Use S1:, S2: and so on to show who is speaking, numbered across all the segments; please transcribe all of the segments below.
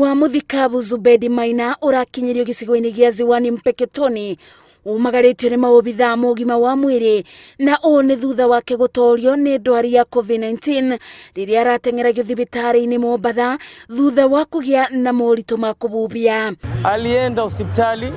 S1: wa muthikabu Zubedi Maina urakinyirio gicigo-ini gia Ziwani Mpeketoni umagaritio ni maobitha mogima wa mwiri na ni thutha wake gutorio ni ndwari ya COVID-19 riria aratengeragio thibitari-ini Mombatha thutha wa kugia na morito ma kububia.
S2: Alienda hospitali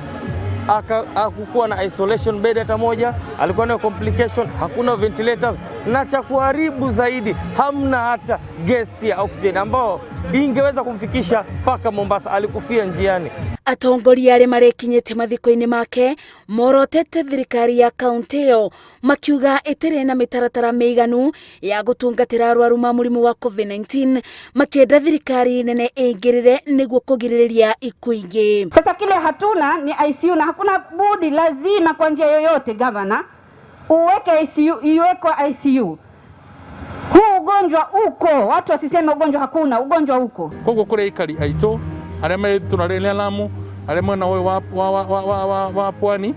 S2: hakukuwa na isolation bed hata moja, alikuwa na complication, hakuna ventilators, na cha kuharibu zaidi hamna hata gesi ya oxygen ambao ingeweza kumfikisha paka Mombasa. Alikufia njiani.
S1: Atongoria ari marekinyete mathiko-ini make morotete thirikari ya kaunti iyo makiuga itire na mitaratara meiganu ya gutungatira arwaru ma murimu wa COVID-19 makienda thirikari nene ingirire niguo kugiriria ikuingi.
S3: Sasa kile hatuna ni ICU na hakuna budi, lazima kwa njia yoyote gavana uweke ICU, iwekwe ICU. Huu ugonjwa uko, watu wasiseme ugonjwa hakuna, ugonjwa uko.
S4: Kogo kule ikari aito arema tunarelea Lamu arema na wa pwani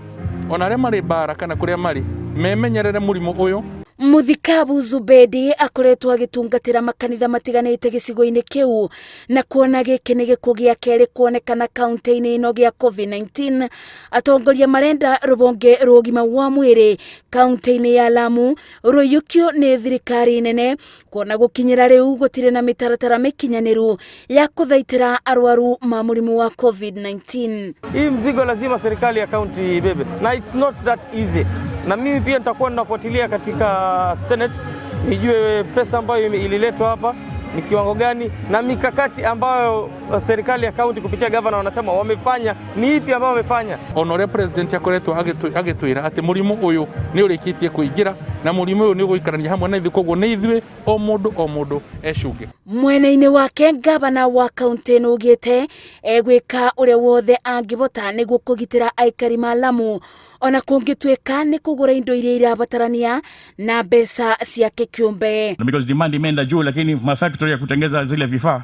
S4: onarema ri bara kana kuria mari memenyerere murimo uyu.
S1: Muthikabu Zubedi akoretwo agitungatira makanitha matiganite gicigo-ini kiu na kuona giki ni gikuo gia keri kuonekana kaunti-ini ino gia COVID-19. Atongoria marenda rubonge rugima wa mwiri kaunti-ini ya Lamu ruyukio ni thirikari nene kuona gukinyira riu gutire na mitaratara mikinyaniru ya kuthaitira arwaru ma murimu wa COVID-19.
S2: Hii mzigo lazima serikali ya kaunti ibebe, na it's not that easy. Na mimi pia nitakuwa ninafuatilia katika Senate nijue pesa ambayo ililetwa hapa ni kiwango gani na mikakati ambayo serikali ya kaunti kupitia governor wanasema wamefanya ni ipi ambayo wamefanya.
S4: Honore president yakoretwo agitwira ati murimu uyu ni urikitie kuingira na murimu uyu ni guikarania hamwe na ithikogo ni ithwe o mundu ecunge.
S1: Mwena-ini wake gavana wa kaunti no ugite egwika uria wothe angivota niguo kugitira aikari ma Lamu ona kungitweka ni kugura indo iria irabatarania na mbeca ciake kiumbe.
S5: Because demand imeenda juu, lakini mafactory ya kutengeza zile vifaa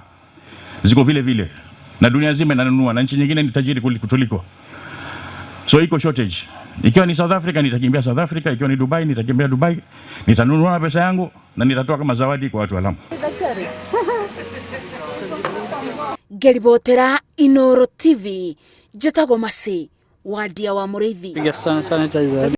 S5: ziko vile vile na dunia nzima inanunua na nchi nyingine ni tajiri kutuliko. So iko shortage. Ikiwa ni South Africa nitakimbia South Africa, ikiwa ni Dubai nitakimbia Dubai, nitanunua na pesa yangu na nitatoa kama zawadi kwa watu wa Lamu.
S1: Geribotera Inoro TV, Jetago Masi, Wadia wa Murithi.
S6: Piga sana cha